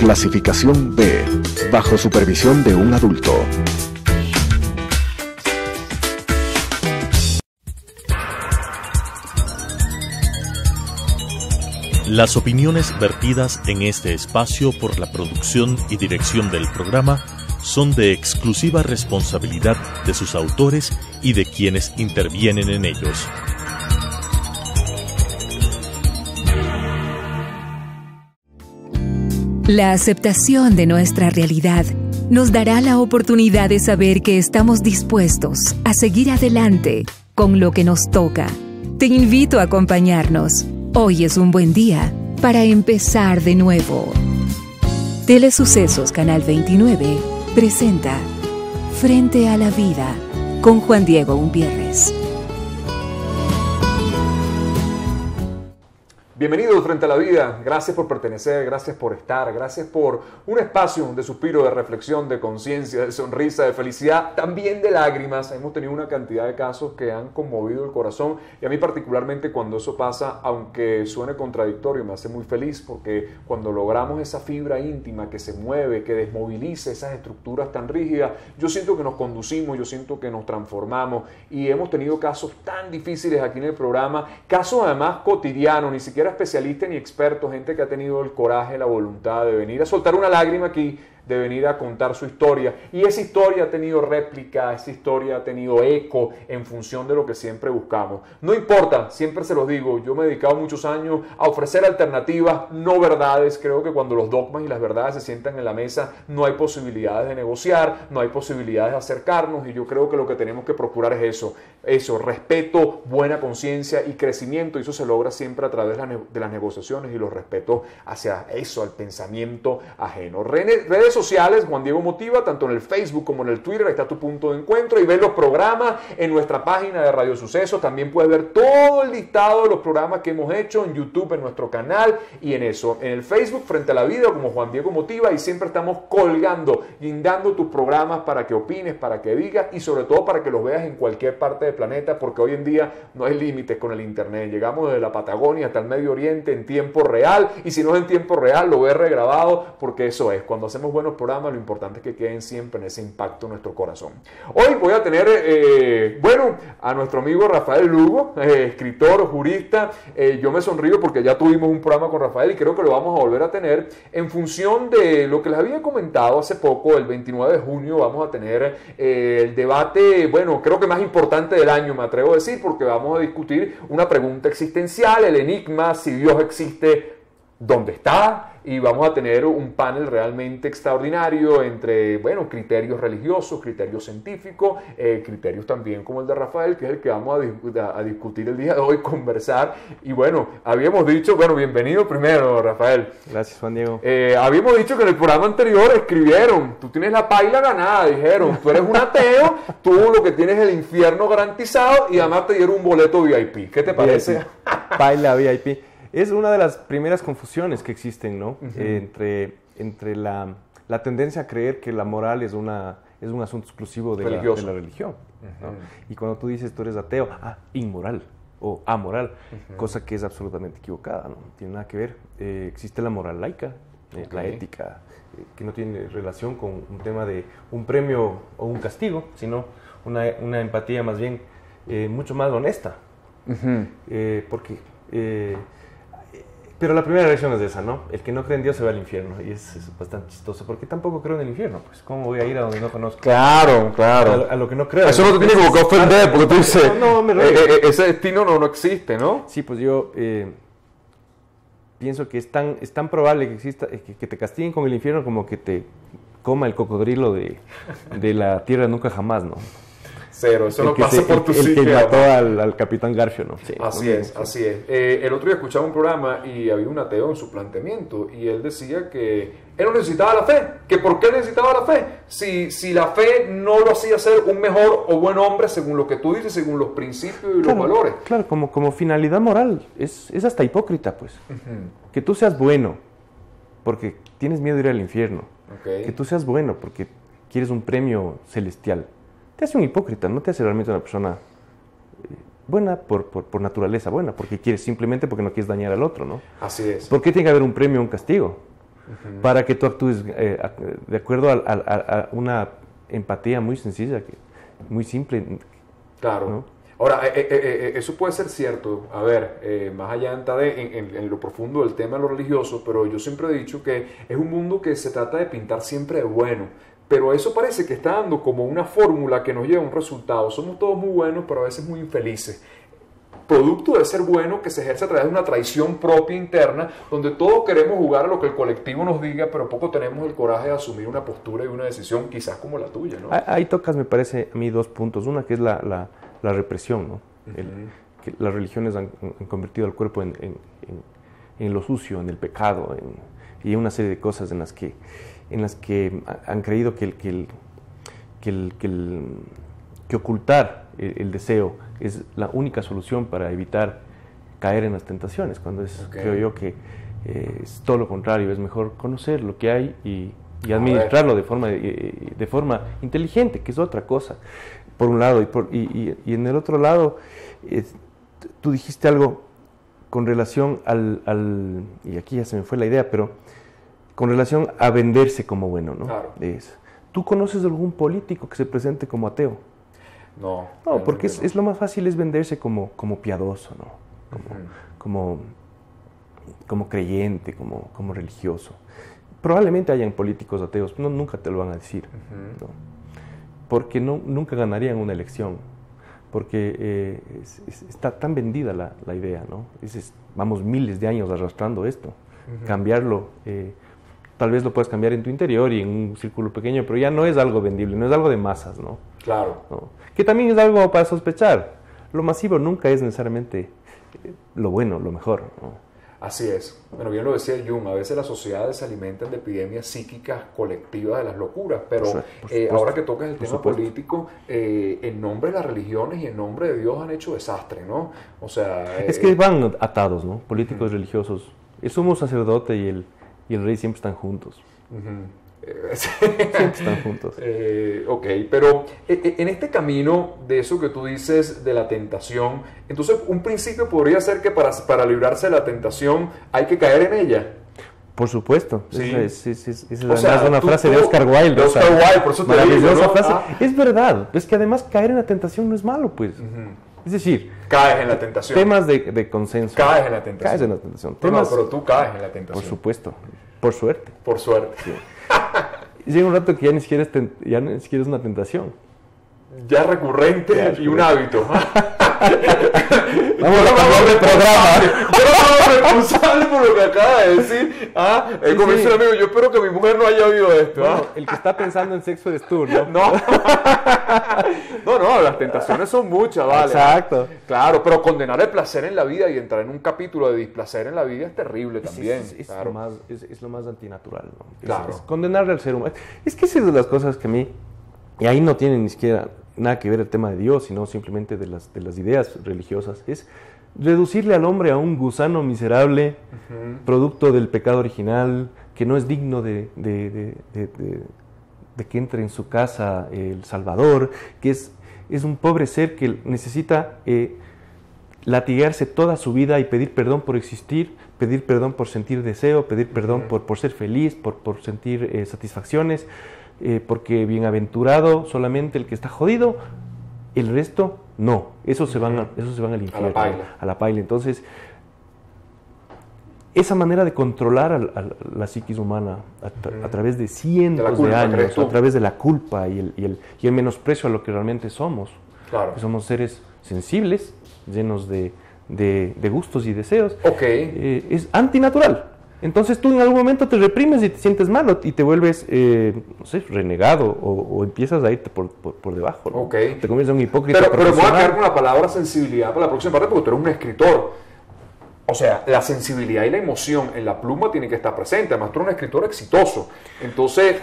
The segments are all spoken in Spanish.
Clasificación B, bajo supervisión de un adulto. Las opiniones vertidas en este espacio por la producción y dirección del programa son de exclusiva responsabilidad de sus autores y de quienes intervienen en ellos. La aceptación de nuestra realidad nos dará la oportunidad de saber que estamos dispuestos a seguir adelante con lo que nos toca. Te invito a acompañarnos. Hoy es un buen día para empezar de nuevo. Telesucesos Canal 29 presenta Frente a la Vida con Juan Diego Umpierres. Bienvenidos Frente a la Vida, gracias por pertenecer, gracias por estar, gracias por un espacio de suspiro, de reflexión, de conciencia, de sonrisa, de felicidad, también de lágrimas. Hemos tenido una cantidad de casos que han conmovido el corazón y a mí particularmente cuando eso pasa, aunque suene contradictorio, me hace muy feliz porque cuando logramos esa fibra íntima que se mueve, que desmoviliza esas estructuras tan rígidas, yo siento que nos conducimos, yo siento que nos transformamos y hemos tenido casos tan difíciles aquí en el programa, casos además cotidianos, ni siquiera especialistas ni expertos, gente que ha tenido el coraje, la voluntad de venir a soltar una lágrima aquí, de venir a contar su historia. Y esa historia ha tenido réplica, esa historia ha tenido eco en función de lo que siempre buscamos. No importa, siempre se los digo, yo me he dedicado muchos años a ofrecer alternativas, no verdades. Creo que cuando los dogmas y las verdades se sientan en la mesa, no hay posibilidades de negociar, no hay posibilidades de acercarnos, y yo creo que lo que tenemos que procurar es eso, respeto, buena conciencia y crecimiento, y eso se logra siempre a través de las negociaciones y los respetos hacia eso, al pensamiento ajeno. Redes sociales, Juan Diego Motiva, tanto en el Facebook como en el Twitter, ahí está tu punto de encuentro, y ves los programas en nuestra página de Radio Sucesos. También puedes ver todo el listado de los programas que hemos hecho en YouTube, en nuestro canal, y en el Facebook, Frente a la Vida, como Juan Diego Motiva, y siempre estamos colgando, guindando tus programas para que opines, para que digas, y sobre todo para que los veas en cualquier parte del planeta, porque hoy en día no hay límites con el internet. Llegamos desde la Patagonia hasta el Medio Oriente en tiempo real, y si no es en tiempo real, lo ves regrabado, porque eso es, cuando hacemos buenos programas, lo importante es que queden siempre en ese impacto en nuestro corazón. Hoy voy a tener, a nuestro amigo Rafael Lugo, escritor, jurista. Yo me sonrío porque ya tuvimos un programa con Rafael y creo que lo vamos a volver a tener en función de lo que les había comentado hace poco. El 29 de junio vamos a tener el debate, creo que más importante del año, me atrevo a decir, porque vamos a discutir una pregunta existencial, el enigma, si Dios existe, ¿dónde está? Y vamos a tener un panel realmente extraordinario entre, criterios religiosos, criterios científicos, criterios también como el de Rafael, que es el que vamos a discutir el día de hoy, conversar. Y habíamos dicho, bienvenido primero, Rafael. Gracias, Juan Diego. Habíamos dicho que en el programa anterior escribieron, tú tienes la paila ganada, dijeron, tú eres un ateo, tú lo que tienes es el infierno garantizado y además te dieron un boleto VIP. ¿Qué te parece? Paila VIP. Es una de las primeras confusiones que existen, ¿no? Uh-huh. Entre la tendencia a creer que la moral es un asunto exclusivo de la religión. Uh-huh. ¿No? Y cuando tú dices tú eres ateo, inmoral o amoral, uh-huh, cosa que es absolutamente equivocada, ¿no? No tiene nada que ver. Existe la moral laica, okay, la ética, que no tiene relación con un tema de un premio o un castigo, sino una empatía más bien mucho más honesta. Uh-huh. Pero la primera reacción es esa, ¿no? El que no cree en Dios se va al infierno. Y es bastante chistoso, porque tampoco creo en el infierno. Pues, ¿cómo voy a ir a donde no conozco? Claro. A lo que no creo. Eso no te tiene como que ofender, porque tú dices, ese destino no existe, ¿no? Sí, pues yo pienso que es tan probable que exista, que te castiguen con el infierno como que te coma el cocodrilo de la tierra nunca jamás, ¿no? Cero, eso no pasa por tu psique. El que mató al Capitán Garfio, ¿no? Sí, así es. El otro día escuchaba un programa y había un ateo en su planteamiento y él decía que él no necesitaba la fe, que ¿por qué necesitaba la fe? Si la fe no lo hacía ser un mejor o buen hombre según lo que tú dices, según los principios y los valores. Claro, como finalidad moral, es hasta hipócrita, pues. Uh-huh. Que tú seas bueno porque tienes miedo de ir al infierno. Okay. Que tú seas bueno porque quieres un premio celestial. Te hace un hipócrita, no te hace realmente una persona buena por naturaleza, buena, porque quieres simplemente porque no quieres dañar al otro, ¿no? Así es. ¿Por qué tiene que haber un premio o un castigo? para que tú actúes de acuerdo a una empatía muy sencilla, muy simple. Claro. ¿No? Ahora, eso puede ser cierto, a ver, más allá de entrar en lo profundo del tema de lo religioso, pero yo siempre he dicho que es un mundo que se trata de pintar siempre de bueno, pero eso parece que está dando como una fórmula que nos lleva a un resultado. Somos todos muy buenos, pero a veces muy infelices. Producto de ser bueno que se ejerce a través de una traición propia interna, donde todos queremos jugar a lo que el colectivo nos diga, pero poco tenemos el coraje de asumir una postura y una decisión quizás como la tuya, ¿no? Ahí tocas, me parece a mí, dos puntos. Una que es la represión, ¿no? Que las religiones han convertido al cuerpo en lo sucio, en el pecado, y una serie de cosas en las que han creído que ocultar el deseo es la única solución para evitar caer en las tentaciones, cuando creo yo que es todo lo contrario. Es mejor conocer lo que hay y administrarlo de forma inteligente, que es otra cosa, por un lado. Y en el otro lado, tú dijiste algo con relación y aquí ya se me fue la idea, pero con relación a venderse como bueno, ¿no? Claro. ¿Tú conoces algún político que se presente como ateo? No, porque es lo más fácil es venderse como piadoso, ¿no? Como creyente, como religioso. Probablemente hayan políticos ateos, nunca te lo van a decir, ¿no? Porque nunca ganarían una elección, porque está tan vendida la idea, ¿no? Vamos miles de años arrastrando esto. Cambiarlo, tal vez lo puedes cambiar en tu interior y en un círculo pequeño, pero ya no es algo vendible, no es algo de masas, ¿no? Claro. ¿No? Que también es algo para sospechar. Lo masivo nunca es necesariamente lo bueno, lo mejor, ¿no? Así es. Bueno, bien lo decía Jung, a veces las sociedades se alimentan de epidemias psíquicas colectivas de las locuras, pero ahora que tocas el tema político, en nombre de las religiones y en nombre de Dios han hecho desastre, ¿no? O sea... es que van atados, ¿no? Políticos religiosos. El sumo sacerdote y el rey siempre están juntos. Siempre están juntos. Ok, pero en este camino de eso que tú dices de la tentación, entonces un principio podría ser que para librarse de la tentación hay que caer en ella. Por supuesto. Sí. Esa es una frase de Oscar Wilde. De Oscar Wilde, por eso te digo, ¿no? Frase. Es verdad. Es que además caer en la tentación no es malo, pues. Es decir, caes en la tentación. Temas de consenso. Caes en la tentación. Caes en la tentación. Pero tú caes en la tentación. Por supuesto. Por suerte. Por suerte. Sí. Llega un rato que ya ni siquiera es una tentación. Ya es recurrente y un hábito. Vamos a cambiar de programa. Yo no soy responsable por lo que acaba de decir. Como dice un amigo, yo espero que mi mujer no haya oído esto. Bueno, el que está pensando en sexo eres tú, ¿no? No, las tentaciones son muchas, ¿vale? Exacto. Claro, pero condenar el placer en la vida y entrar en un capítulo de displacer en la vida es terrible también. Claro. Es lo más antinatural, ¿no? Claro. Es condenarle al ser humano. Es que esa es de las cosas que a mí, y ahí no tiene ni siquiera nada que ver el tema de Dios, sino simplemente de las ideas religiosas, es reducirle al hombre a un gusano miserable, producto del pecado original, que no es digno de que entre en su casa el Salvador, que es un pobre ser que necesita latigarse toda su vida y pedir perdón por existir, pedir perdón por sentir deseo, pedir perdón por ser feliz, por sentir satisfacciones, porque bienaventurado solamente el que está jodido, el resto no, esos se van al infierno, a la paila. Entonces, esa manera de controlar a la psiquis humana a través de cientos de años, a través de la culpa y el menosprecio a lo que realmente somos, claro. Que somos seres sensibles, llenos de gustos y deseos, es antinatural. Entonces tú en algún momento te reprimes y te sientes malo y te vuelves, no sé, renegado o empiezas a irte por debajo, ¿no? Te conviertes en un hipócrita. Pero me voy a quedar con la palabra sensibilidad para la próxima parte porque tú eres un escritor. O sea, la sensibilidad y la emoción en la pluma tienen que estar presentes. Además, tú eres un escritor exitoso. Entonces,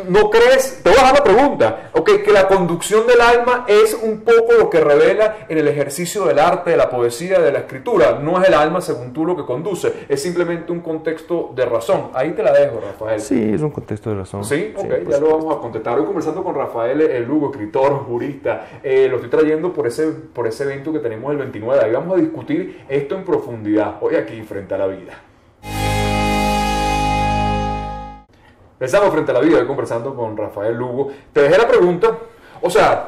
¿no crees? Te voy a dejar la pregunta. Que la conducción del alma es un poco lo que revela en el ejercicio del arte, de la poesía, de la escritura. No es el alma, según tú, lo que conduce. Es simplemente un contexto de razón. Ahí te la dejo, Rafael. Sí, es un contexto de razón. Sí, ya lo vamos a contestar. Hoy conversando con Rafael Lugo, escritor, jurista. Lo estoy trayendo por ese evento que tenemos el 29. Ahí vamos a discutir esto en profundidad. Hoy aquí, frente a la vida. Estamos frente a la vida, conversando con Rafael Lugo. Te dejé la pregunta, o sea,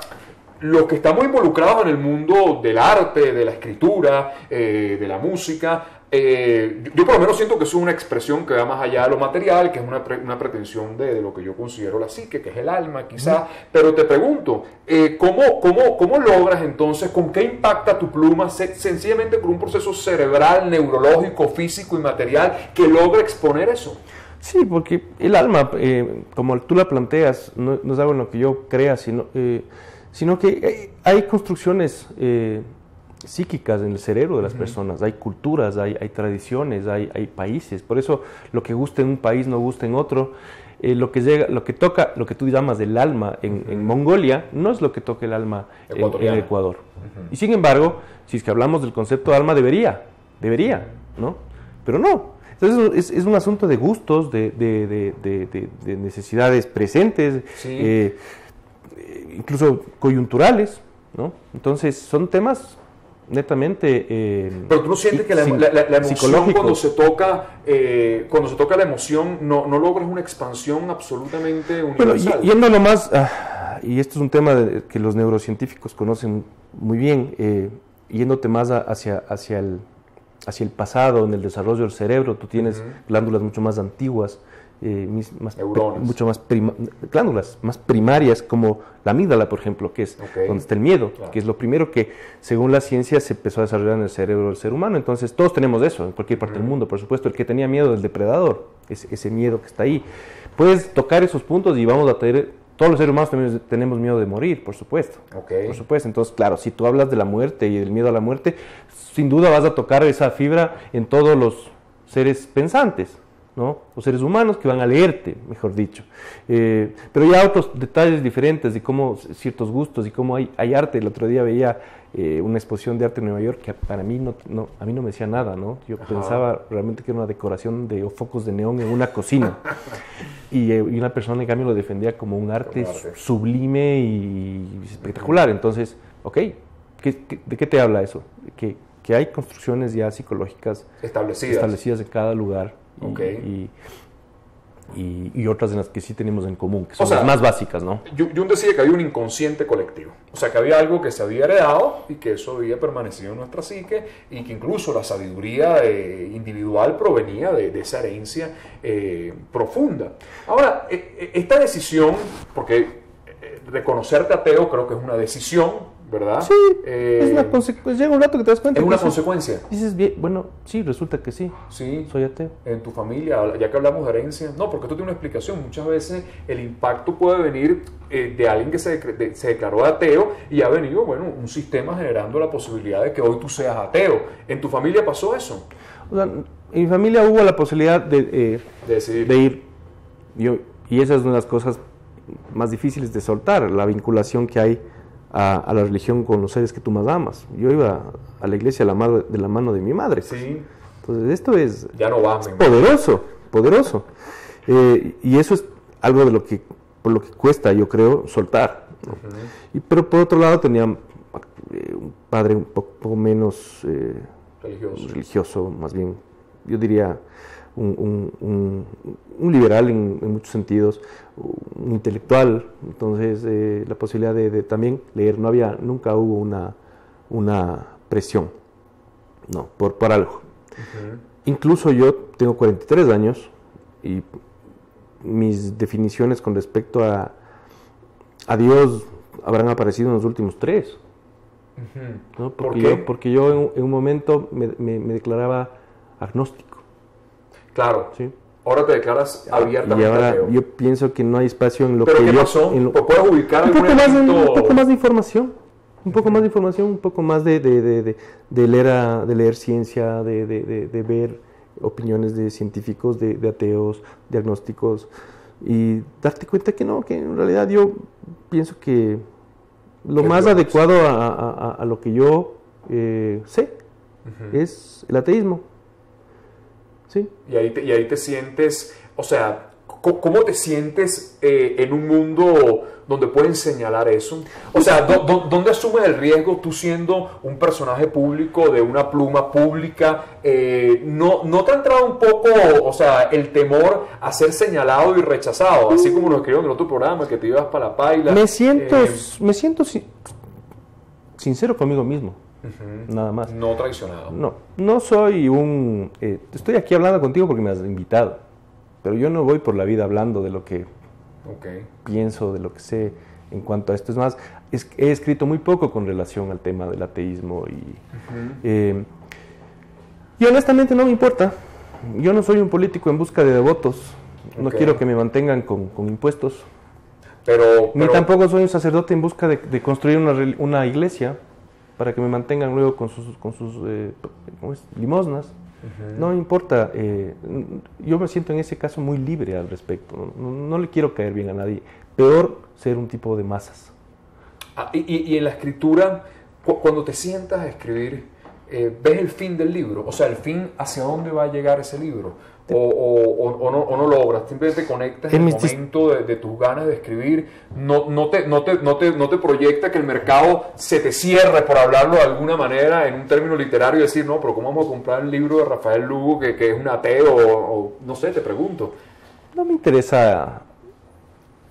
los que estamos involucrados en el mundo del arte, de la escritura, de la música, yo por lo menos siento que es una expresión que va más allá de lo material, que es una pretensión de lo que yo considero la psique, que es el alma quizás, pero te pregunto, ¿cómo logras entonces, con qué impacta tu pluma, sencillamente por un proceso cerebral, neurológico, físico y material que logra exponer eso? Sí, porque el alma, como tú la planteas, no es algo en lo que yo crea, sino que hay construcciones psíquicas en el cerebro de las personas, hay culturas, hay tradiciones, hay países. Por eso lo que gusta en un país no gusta en otro. Lo que toca, lo que tú llamas del alma en Mongolia, no es lo que toca el alma en Ecuador. Y sin embargo, si es que hablamos del concepto de alma, debería, ¿no? Pero no. Entonces es un asunto de gustos, de necesidades presentes, sí. Incluso coyunturales, ¿no? Entonces son temas netamente pero tú no sientes que la emoción cuando se toca la emoción no logras una expansión absolutamente universal. Bueno, yéndolo más, y esto es un tema que los neurocientíficos conocen muy bien, yéndote más hacia el pasado, en el desarrollo del cerebro, tú tienes glándulas mucho más antiguas, glándulas más primarias, como la amígdala, por ejemplo, que es donde está el miedo, que es lo primero que, según la ciencia, se empezó a desarrollar en el cerebro del ser humano. Entonces, todos tenemos eso, en cualquier parte del mundo, por supuesto. El que tenía miedo del depredador, ese miedo que está ahí. Puedes tocar esos puntos y vamos a tener... Todos los seres humanos también tenemos miedo de morir, por supuesto. Por supuesto. Entonces, claro, si tú hablas de la muerte y del miedo a la muerte, sin duda vas a tocar esa fibra en todos los seres pensantes, ¿no? Los seres humanos que van a leerte, mejor dicho. Pero ya otros detalles diferentes de cómo ciertos gustos y cómo hay arte. El otro día veía una exposición de arte en Nueva York que para mí a mí no me decía nada, ¿no? Yo pensaba realmente que era una decoración de focos de neón en una cocina. Y una persona en cambio lo defendía como un arte sublime y espectacular. Entonces, ¿de qué te habla eso? Que hay construcciones ya psicológicas establecidas en cada lugar. Y otras en las que sí tenemos en común, que son las más básicas, ¿no? Jung decía que había un inconsciente colectivo, o sea, que había algo que se había heredado y que eso había permanecido en nuestra psique y que incluso la sabiduría individual provenía de esa herencia profunda. Ahora, esta decisión, porque reconocerte ateo creo que es una decisión, ¿verdad? Sí, es una consecuencia. Llega un rato que te das cuenta. ¿Es una consecuencia? Dices, bien, bueno, sí, resulta que sí. Sí. Soy ateo. En tu familia, ya que hablamos de herencia, no, porque tú tienes una explicación. Muchas veces el impacto puede venir de alguien que se declaró ateo y ha venido, bueno, un sistema generando la posibilidad de que hoy tú seas ateo. ¿En tu familia pasó eso? O sea, en mi familia hubo la posibilidad de ir. Y esa es una de las cosas más difíciles de soltar, la vinculación que hay a la religión con los seres que tú más amas. Yo iba a la iglesia de la mano de mi madre. Pues. Sí. Entonces esto es, ya no va, poderoso. Y eso es algo por lo que cuesta, yo creo, soltar, ¿no? Pero por otro lado tenía un padre un poco menos religioso, más bien, yo diría un liberal en muchos sentidos, un intelectual. Entonces la posibilidad de también leer, nunca hubo una presión, no, por algo. Incluso yo tengo 43 años y mis definiciones con respecto a Dios habrán aparecido en los últimos 3, ¿no? Porque yo en un momento me declaraba agnóstico. Claro. ¿Sí? Ahora te declaras abiertamente. Y ahora yo pienso que no hay espacio en lo ¿Pero que qué pasó? ¿Puedes ubicar algún un poco más de información. Un poco más de leer ciencia, de ver opiniones de científicos, de ateos, de agnósticos, y darte cuenta que no, que en realidad yo pienso que lo más adecuado a lo que yo sé es el ateísmo. ¿Sí? Y ahí te sientes, o sea, ¿Cómo te sientes en un mundo donde pueden señalar eso? O sea, ¿dónde asumes el riesgo tú siendo un personaje público de una pluma pública? ¿No te ha entrado un poco, o sea, el temor a ser señalado y rechazado? Así como nos escribieron en el otro programa, que te ibas para la paila. Me siento sincero conmigo mismo. Nada más. No traicionado. No soy un... estoy aquí hablando contigo porque me has invitado, pero yo no voy por la vida hablando de lo que pienso, de lo que sé en cuanto a esto. Es más, he escrito muy poco con relación al tema del ateísmo y honestamente no me importa. Yo no soy un político en busca de votos. No quiero que me mantengan con impuestos. Ni tampoco soy un sacerdote en busca de construir una iglesia para que me mantengan luego con sus limosnas. No me importa. Yo me siento en ese caso muy libre al respecto. No le quiero caer bien a nadie. Peor ser un tipo de masas. Y en la escritura, cuando te sientas a escribir, ¿ves el fin del libro? O sea, el fin, ¿hacia dónde va a llegar ese libro? O no logras, simplemente conectas el momento de tus ganas de escribir, no te proyecta que el mercado se te cierre, por hablarlo de alguna manera, en un término literario, y decir, no, pero ¿cómo vamos a comprar el libro de Rafael Lugo que es un ateo? O no sé, te pregunto. No me interesa.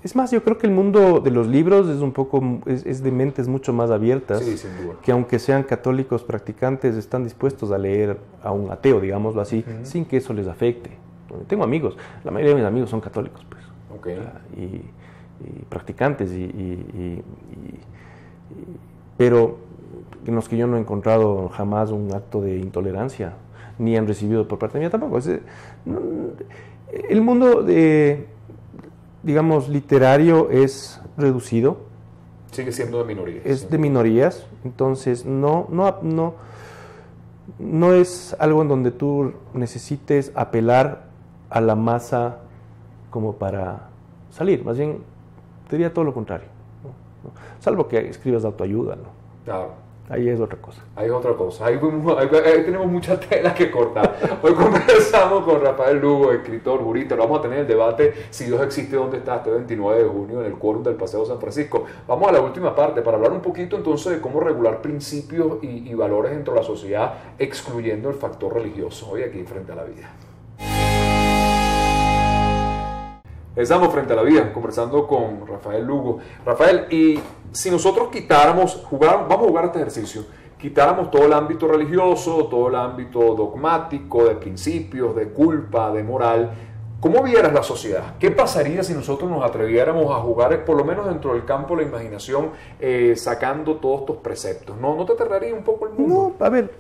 Es más, yo creo que el mundo de los libros es de mentes mucho más abiertas, sí, sin duda, que aunque sean católicos practicantes, están dispuestos a leer a un ateo, digámoslo así, sin que eso les afecte. Tengo amigos, la mayoría de mis amigos son católicos, pues, y practicantes, pero en los que yo no he encontrado jamás un acto de intolerancia, ni han recibido por parte mía tampoco. El mundo digamos, literario es reducido. Sigue siendo de minorías. Es de minorías, entonces no es algo en donde tú necesites apelar a la masa como para salir. Más bien, te diría todo lo contrario, ¿no? Salvo que escribas de autoayuda, ¿no? Claro. Ahí es otra cosa. Ahí tenemos mucha tela que cortar. Hoy conversamos con Rafael Lugo, escritor, jurista. Lo vamos a tener el debate Si Dios existe, ¿dónde está? Este 29 de junio en el quórum del Paseo San Francisco. Vamos a la última parte para hablar un poquito entonces de cómo regular principios y valores dentro de la sociedad, excluyendo el factor religioso. Hoy aquí Frente a la Vida. Estamos Frente a la Vida, conversando con Rafael Lugo. Rafael, y si nosotros quitáramos, vamos a jugar este ejercicio, quitáramos todo el ámbito religioso, todo el ámbito dogmático, de principios, de culpa, de moral, ¿cómo vieras la sociedad? ¿Qué pasaría si nosotros nos atreviéramos a jugar, por lo menos dentro del campo de la imaginación, sacando todos estos preceptos? ¿No te aterraría un poco el mundo? No, a ver,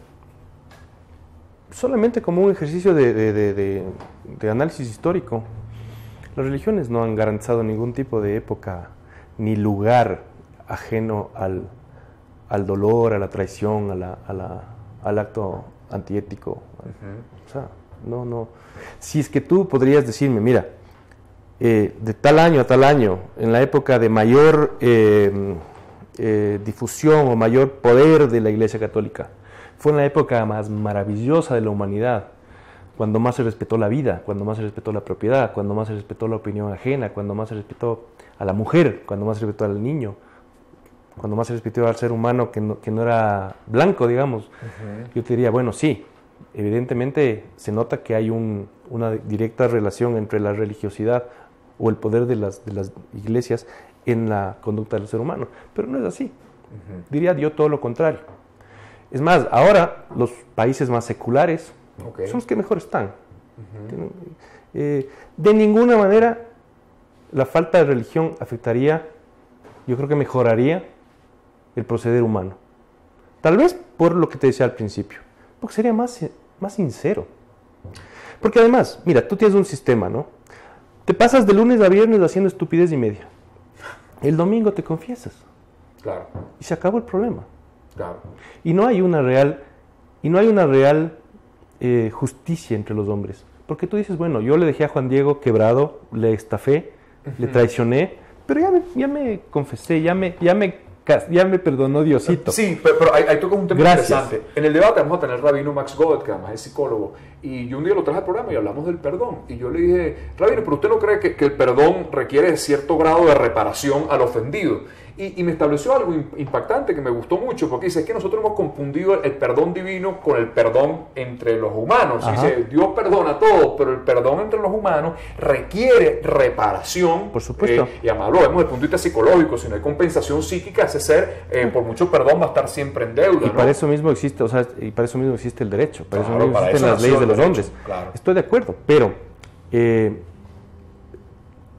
solamente como un ejercicio de análisis histórico. Las religiones no han garantizado ningún tipo de época ni lugar ajeno al dolor, a la traición, al acto antiético. O sea, no. Si es que tú podrías decirme, mira, de tal año a tal año, en la época de mayor difusión o mayor poder de la Iglesia Católica, fue en la época más maravillosa de la humanidad, cuando más se respetó la vida, cuando más se respetó la propiedad, cuando más se respetó la opinión ajena, cuando más se respetó a la mujer, cuando más se respetó al niño, cuando más se respetó al ser humano que no era blanco, digamos. Yo te diría, bueno, sí, evidentemente se nota que hay una directa relación entre la religiosidad o el poder de las iglesias en la conducta del ser humano, pero no es así. Diría yo todo lo contrario. Es más, ahora los países más seculares son los que mejor están. De ninguna manera la falta de religión afectaría, yo creo que mejoraría el proceder humano. Tal vez por lo que te decía al principio, porque sería más sincero. Porque además, mira, tú tienes un sistema, ¿no? Te pasas de lunes a viernes haciendo estupidez y media. El domingo te confiesas. Claro. Y se acabó el problema. Claro. Y no hay una real justicia entre los hombres. Porque tú dices, bueno, yo le dejé a Juan Diego quebrado, le estafé, le traicioné, pero ya me confesé, ya me Ya me perdonó Diosito. Sí, pero ahí toca un tema interesante. En el debate vamos a tener al rabino Max Godet, que además es psicólogo, y yo un día lo traje al programa y hablamos del perdón. Y yo le dije, rabino, ¿pero usted no cree que el perdón requiere de cierto grado de reparación al ofendido? Y me estableció algo impactante que me gustó mucho, porque dice, es que nosotros hemos confundido el perdón divino con el perdón entre los humanos. Dice, Dios perdona a todos, pero el perdón entre los humanos requiere reparación. Por supuesto. Y además lo vemos desde el punto de vista psicológico. Si no hay compensación psíquica, ese ser, por mucho perdón, va a estar siempre en deuda. Y para eso mismo existe, y para eso mismo existe el derecho, para eso mismo existen las leyes de los hombres. Claro. Estoy de acuerdo, pero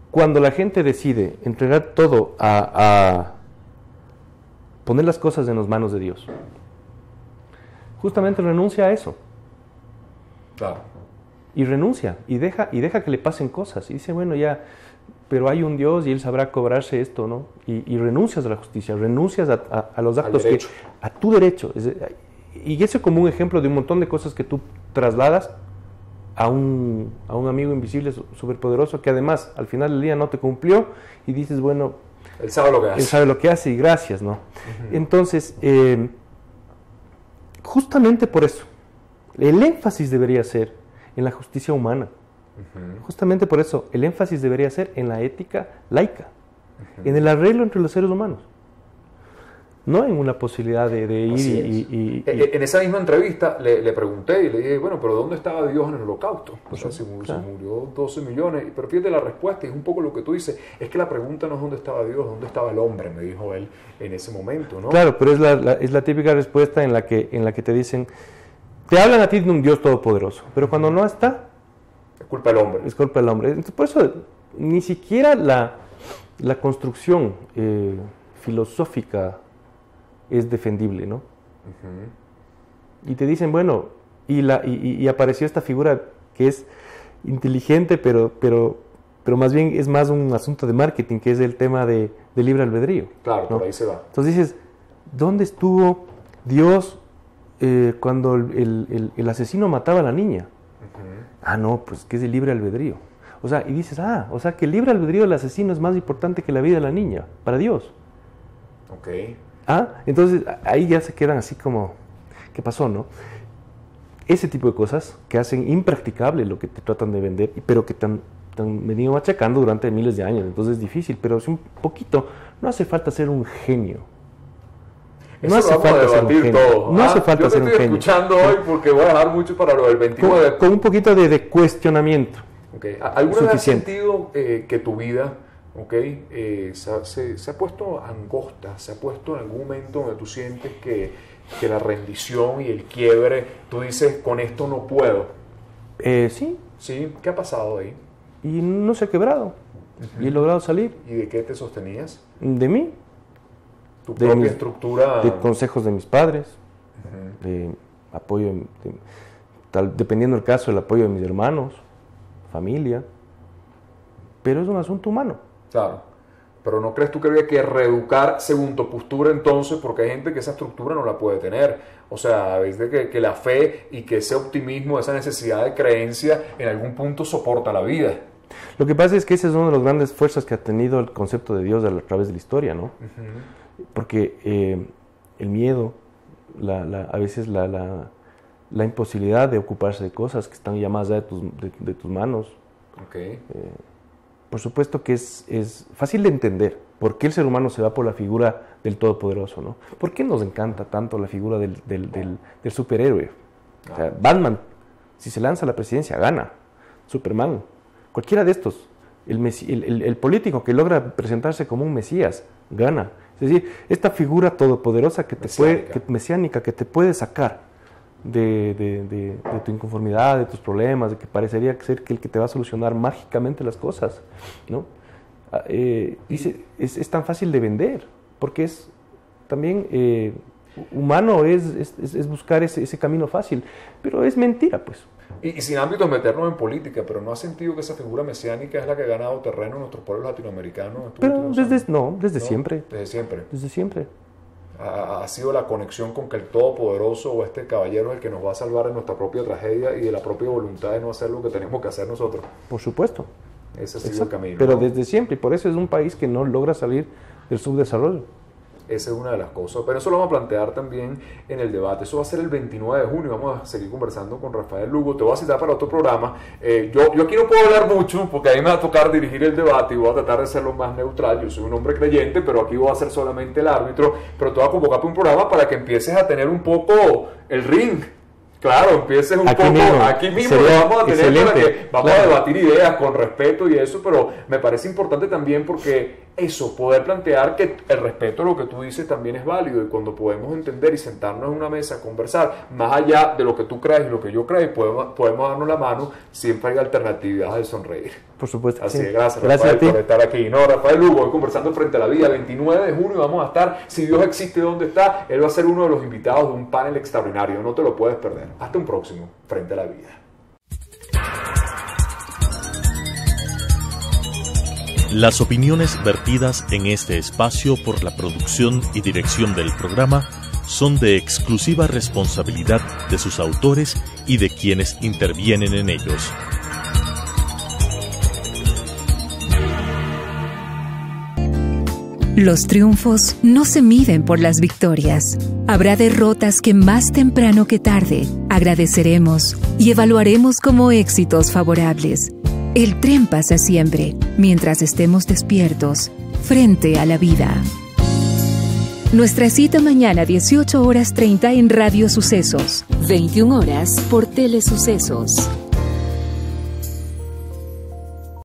cuando la gente decide entregar todo a poner las cosas en las manos de Dios, justamente renuncia a eso. Claro. Y renuncia, y deja que le pasen cosas. Y dice, bueno, ya, pero hay un Dios y Él sabrá cobrarse esto, ¿no? Y renuncias a la justicia, renuncias a los actos a tu derecho. Y ese es como un ejemplo de un montón de cosas que tú trasladas a un amigo invisible superpoderoso que además al final del día no te cumplió y dices, bueno, Él sabe lo que hace. Él sabe lo que hace y gracias, ¿no? Entonces, justamente por eso, el énfasis debería ser en la justicia humana. Justamente por eso, el énfasis debería ser en la ética laica, en el arreglo entre los seres humanos. No en una posibilidad de ir En esa misma entrevista le pregunté y le dije, bueno, pero ¿dónde estaba Dios en el holocausto? O sea, se murió 12 millones. Pero fíjate la respuesta, y es un poco lo que tú dices, es que la pregunta no es dónde estaba Dios, dónde estaba el hombre, me dijo él en ese momento, ¿no? Claro, pero es la típica respuesta en la que te dicen, te hablan a ti de un Dios todopoderoso, pero cuando no está, es culpa del hombre. Es culpa del hombre. Entonces, por eso, ni siquiera la construcción filosófica es defendible, ¿no? Y te dicen, bueno, y apareció esta figura que es inteligente, pero más bien es más un asunto de marketing, que es el tema de libre albedrío. Claro, ¿no? por ahí se va. Entonces dices, ¿dónde estuvo Dios cuando el asesino mataba a la niña? No, pues que es el libre albedrío. O sea, y dices, o sea que el libre albedrío del asesino es más importante que la vida de la niña, para Dios. Ok. Entonces ahí ya se quedan así como, ¿qué pasó, no? Ese tipo de cosas que hacen impracticable lo que te tratan de vender, pero que te han venido machacando durante miles de años. Entonces es difícil, pero es un poquito, no hace falta ser un genio. No hace falta ser un genio. No hace falta ser un genio. Yo te estoy escuchando hoy porque voy a dejar mucho para lo del 29 con un poquito de cuestionamiento. Okay. ¿Alguna vez has sentido que tu vida se ha puesto angosta, se ha puesto en algún momento donde tú sientes que la rendición y el quiebre, tú dices, con esto no puedo? Sí. ¿Sí? ¿Qué ha pasado ahí? Y no se ha quebrado. Y he logrado salir. ¿Y de qué te sostenías? De mí. ¿Tu propia estructura? De consejos de mis padres, de apoyo, dependiendo del caso, el apoyo de mis hermanos, familia. Pero es un asunto humano. Claro, pero ¿no crees tú que había que reeducar según tu postura entonces? Porque hay gente que esa estructura no la puede tener. O sea, a veces que la fe y que ese optimismo, esa necesidad de creencia en algún punto soporta la vida. Lo que pasa es que esa es una de las grandes fuerzas que ha tenido el concepto de Dios a través de la historia, ¿no? Porque el miedo, a veces la imposibilidad de ocuparse de cosas que están ya más allá de tus manos. Por supuesto que es fácil de entender por qué el ser humano se va por la figura del Todopoderoso, ¿no? ¿Por qué nos encanta tanto la figura del superhéroe? O sea, Batman, si se lanza a la presidencia, gana. Superman, cualquiera de estos. El político que logra presentarse como un mesías, gana. Es decir, esta figura todopoderosa mesiánica que te puede sacar de tu inconformidad, de tus problemas, de que parecería ser que el que te va a solucionar mágicamente las cosas, ¿no? Dice, es tan fácil de vender, porque es también humano es buscar ese camino fácil, pero es mentira, pues. Y sin ámbitos meternos en política, pero ¿no has sentido que esa figura mesiánica es la que ha ganado terreno en nuestros pueblos latinoamericanos? Pero desde siempre. Desde siempre. Desde siempre. Ha sido la conexión con que el Todopoderoso o este caballero es el que nos va a salvar de nuestra propia tragedia y de la propia voluntad de no hacer lo que tenemos que hacer nosotros. Por supuesto. Ese ha sido el camino. Pero ¿no? desde siempre, y por eso es un país que no logra salir del subdesarrollo. Esa es una de las cosas. Pero eso lo vamos a plantear también en el debate. Eso va a ser el 29 de junio. Vamos a seguir conversando con Rafael Lugo. Te voy a citar para otro programa. Yo aquí no puedo hablar mucho porque a mí me va a tocar dirigir el debate y voy a tratar de ser lo más neutral. Yo soy un hombre creyente, pero aquí voy a ser solamente el árbitro. Pero te voy a convocar para un programa para que empieces a tener un poco el ring. Claro, empieces un aquí poco, mismo, aquí mismo lo vamos a tener excelente. para que vamos a debatir ideas con respeto y eso, pero me parece importante también porque eso, poder plantear que el respeto a lo que tú dices también es válido, y cuando podemos entender y sentarnos en una mesa a conversar, más allá de lo que tú crees y lo que yo creo, podemos darnos la mano, siempre hay alternativas de sonreír. Por supuesto. Así sí. que gracias Rafael por estar aquí. No, Rafael Lugo, hoy conversando frente a la vida, 29 de junio vamos a estar, si Dios existe donde está, él va a ser uno de los invitados de un panel extraordinario, no te lo puedes perder. Hasta un próximo, frente a la vida. Las opiniones vertidas en este espacio por la producción y dirección del programa son de exclusiva responsabilidad de sus autores y de quienes intervienen en ellos. Los triunfos no se miden por las victorias. Habrá derrotas que más temprano que tarde agradeceremos y evaluaremos como éxitos favorables. El tren pasa siempre, mientras estemos despiertos, frente a la vida. Nuestra cita mañana 18:30 en Radio Sucesos, 21 horas por Telesucesos.